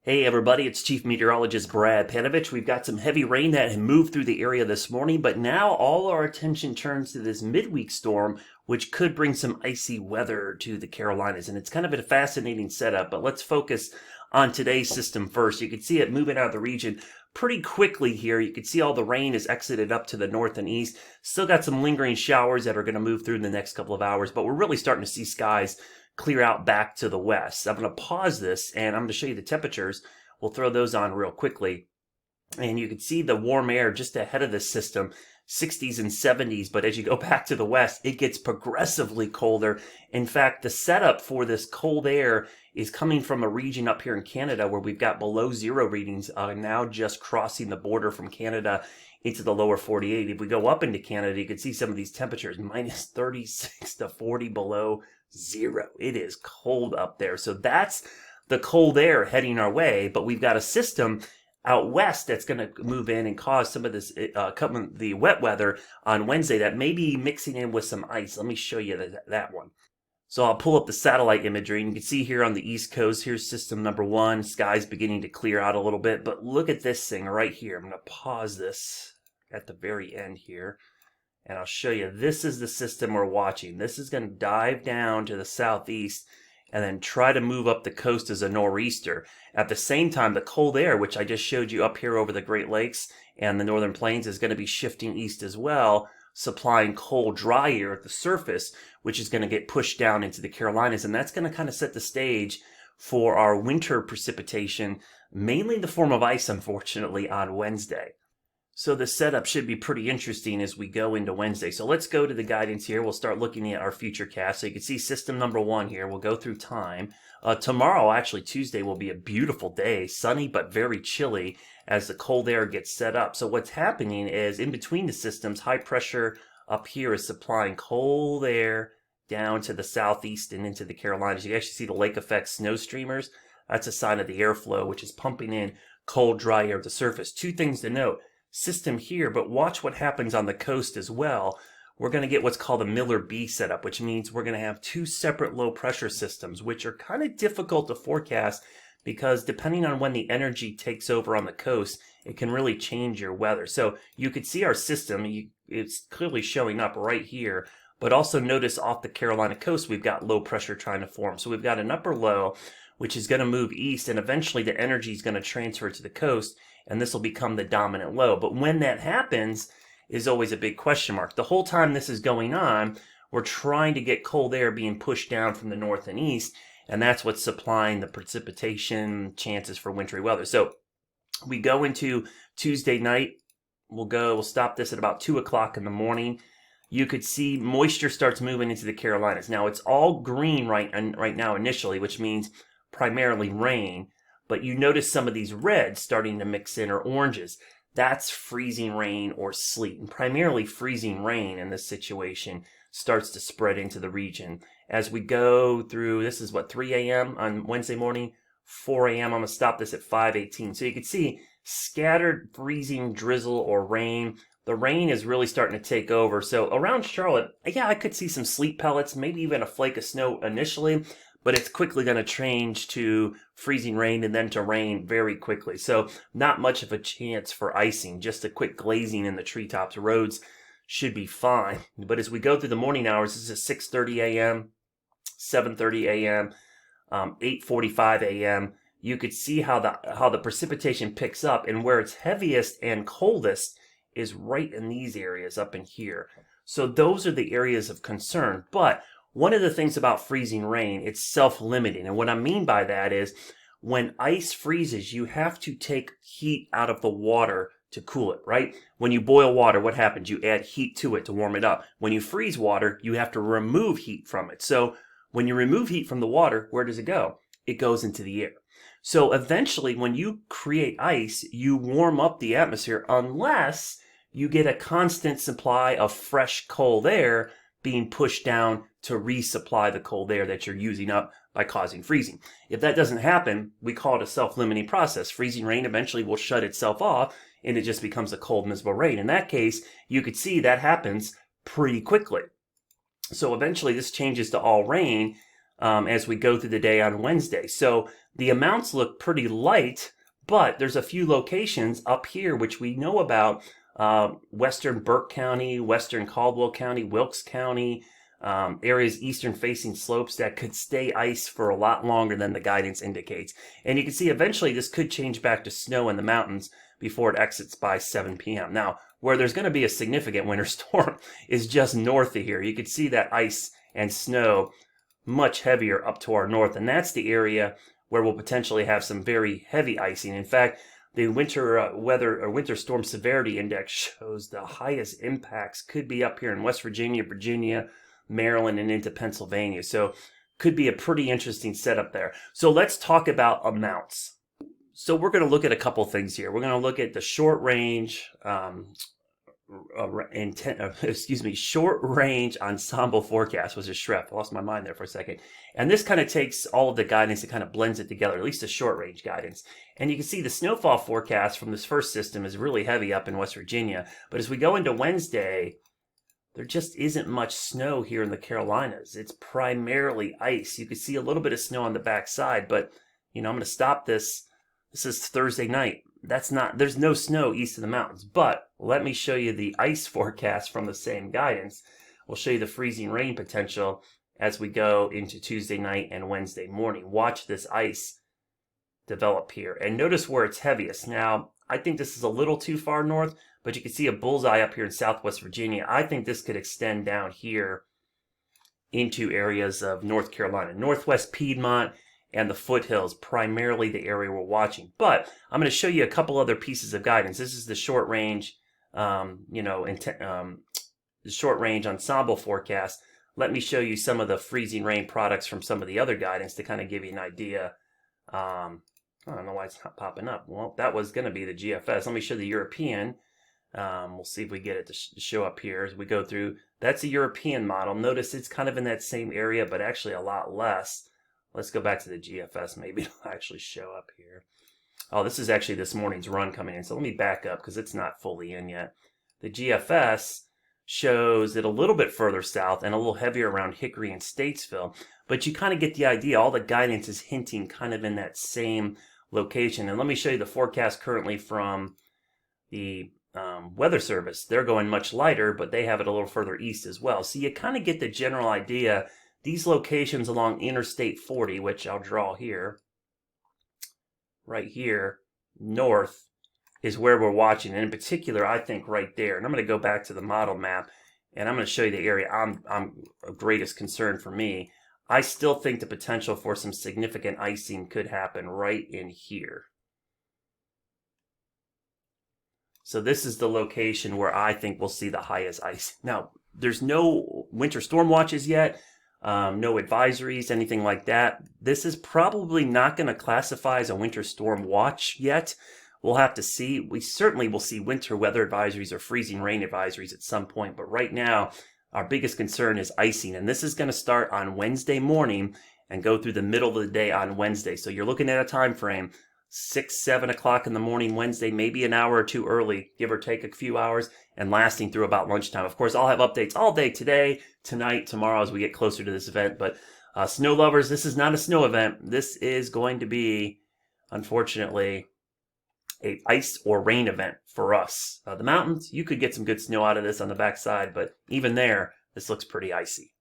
Hey everybody, it's Chief Meteorologist Brad Panovich. We've got some heavy rain that had moved through the area this morning, but now all our attention turns to this midweek storm, which could bring some icy weather to the Carolinas. And it's kind of a fascinating setup, but let's focus on today's system first. You can see it moving out of the region pretty quickly here. You can see all the rain is exited up to the north and east. Still got some lingering showers that are going to move through in the next couple of hours, but we're really starting to see skies clear out back to the west. I'm going to pause this and I'm going to show you the temperatures. We'll throw those on real quickly. And you can see the warm air just ahead of this system, 60s and 70s. But as you go back to the west, it gets progressively colder. In fact, the setup for this cold air is coming from a region up here in Canada where we've got below zero readings now just crossing the border from Canada into the lower 48. If we go up into Canada, you can see some of these temperatures, minus 36 to 40 below zero. It is cold up there. So that's the cold air heading our way, but we've got a system out west that's going to move in and cause some of this the wet weather on Wednesday that may be mixing in with some ice. Let me show you that one. So I'll pull up the satellite imagery, and you can see here on the East Coast, here's system number one. Sky's beginning to clear out a little bit, but look at this thing right here. I'm going to pause this at the very end here, and I'll show you. This is the system we're watching. This is going to dive down to the southeast and then try to move up the coast as a nor'easter. At the same time, the cold air, which I just showed you up here over the Great Lakes and the Northern Plains, is going to be shifting east as well, supplying cold, dry air at the surface, which is going to get pushed down into the Carolinas. And that's going to kind of set the stage for our winter precipitation, mainly in the form of ice, unfortunately, on Wednesday. So the setup should be pretty interesting as we go into Wednesday. So let's go to the guidance here. We'll start looking at our future cast. So you can see system number one here. We'll go through time. Tomorrow, actually Tuesday, will be a beautiful day, sunny but very chilly as the cold air gets set up. So what's happening is in between the systems, high pressure up here is supplying cold air down to the southeast and into the Carolinas. You can actually see the lake effect snow streamers. That's a sign of the airflow, which is pumping in cold, dry air at the surface. Two things to note. System here, but watch what happens on the coast as well. We're going to get what's called a Miller B setup, which means we're going to have two separate low pressure systems, which are kind of difficult to forecast because depending on when the energy takes over on the coast, it can really change your weather. So you could see our system, it's clearly showing up right here, but also notice off the Carolina coast, we've got low pressure trying to form. So we've got an upper low, which is going to move east, and eventually the energy is going to transfer to the coast, and this will become the dominant low. But when that happens is always a big question mark. The whole time this is going on, we're trying to get cold air being pushed down from the north and east, and that's what's supplying the precipitation chances for wintry weather. So we go into Tuesday night. We'll stop this at about 2 o'clock in the morning. You could see moisture starts moving into the Carolinas. Now it's all green right now initially, which means primarily rain. But you notice some of these reds starting to mix in, or oranges. That's freezing rain or sleet. And primarily freezing rain in this situation starts to spread into the region. As we go through, this is 3 a.m. on Wednesday morning, 4 a.m. I'm going to stop this at 5:18. So you can see scattered freezing drizzle or rain. The rain is really starting to take over. So around Charlotte, yeah, I could see some sleet pellets, maybe even a flake of snow initially, but it's quickly going to change to freezing rain and then to rain very quickly. So not much of a chance for icing, just a quick glazing in the treetops. Roads should be fine. But as we go through the morning hours, this is 6:30 a.m., 7:30 a.m., 8:45 a.m., you could see how the precipitation picks up, and where it's heaviest and coldest is right in these areas up in here. So those are the areas of concern. But one of the things about freezing rain, it's self-limiting. And what I mean by that is when ice freezes, you have to take heat out of the water to cool it, right? When you boil water, what happens? You add heat to it to warm it up. When you freeze water, you have to remove heat from it. So when you remove heat from the water, where does it go? It goes into the air. So eventually, when you create ice, you warm up the atmosphere unless you get a constant supply of fresh cold air being pushed down to resupply the cold air that you're using up by causing freezing. If that doesn't happen, we call it a self-limiting process. Freezing rain eventually will shut itself off, and it just becomes a cold, miserable rain. In that case, you could see that happens pretty quickly. So eventually this changes to all rain as we go through the day on Wednesday. So The amounts look pretty light, but there's a few locations up here which we know about, western Burke County, western Caldwell County, Wilkes County, areas eastern facing slopes that could stay ice for a lot longer than the guidance indicates. And you can see eventually this could change back to snow in the mountains before it exits by 7 p.m. Now, where there's going to be a significant winter storm is just north of here. You can see that ice and snow much heavier up to our north, and that's the area where we'll potentially have some very heavy icing. In fact, the winter weather or winter storm severity index shows the highest impacts could be up here in West Virginia, Virginia, Maryland, and into Pennsylvania. So could be a pretty interesting setup there. So let's talk about amounts. So we're going to look at a couple things here. We're going to look at the short range, short range ensemble forecast was a shref. I lost my mind there for a second. And this kind of takes all of the guidance and kind of blends it together, at least the short range guidance. And you can see the snowfall forecast from this first system is really heavy up in West Virginia. But as we go into Wednesday, there just isn't much snow here in the Carolinas. It's primarily ice. You can see a little bit of snow on the backside, but I'm going to stop this. This is Thursday night. There's no snow east of the mountains, but let me show you the ice forecast from the same guidance. We'll show you the freezing rain potential as we go into Tuesday night and Wednesday morning. Watch this ice develop here and notice where it's heaviest. Now, I think this is a little too far north, but you can see a bullseye up here in Southwest Virginia. I think this could extend down here into areas of North Carolina, Northwest Piedmont, and the foothills, primarily the area we're watching. But I'm going to show you a couple other pieces of guidance. This is the short range, the short range ensemble forecast. Let me show you some of the freezing rain products from some of the other guidance to kind of give you an idea. I don't know why it's not popping up. Well, that was going to be the GFS. Let me show the European. We'll see if we get it to show up here as we go through. That's a European model. Notice it's kind of in that same area, but actually a lot less. Let's go back to the GFS. Maybe it'll actually show up here. Oh, this is actually this morning's run coming in. So let me back up because it's not fully in yet. The GFS shows it a little bit further south and a little heavier around Hickory and Statesville. But you kind of get the idea. All the guidance is hinting kind of in that same location. And let me show you the forecast currently from the Weather Service. They're going much lighter, but they have it a little further east as well. So you kind of get the general idea. These locations along Interstate 40, which I'll draw here, right here, north, is where we're watching. And in particular, I think right there. And I'm going to go back to the model map, and I'm going to show you the area I'm of greatest concern for me. I still think the potential for some significant icing could happen right in here. So this is the location where I think we'll see the highest ice. Now, there's no winter storm watches yet. No advisories, anything like that. This is probably not going to classify as a winter storm watch yet. We'll have to see. We certainly will see winter weather advisories or freezing rain advisories at some point. But right now, our biggest concern is icing. And this is going to start on Wednesday morning and go through the middle of the day on Wednesday. So you're looking at a time frame, 6, 7 o'clock in the morning Wednesday, maybe an hour or two early, give or take a few hours, and lasting through about lunchtime. Of course, I'll have updates all day today, tonight, tomorrow as we get closer to this event. But snow lovers, this is not a snow event. This is going to be, unfortunately, a ice or rain event for us. The mountains, you could get some good snow out of this on the backside, but even there, this looks pretty icy.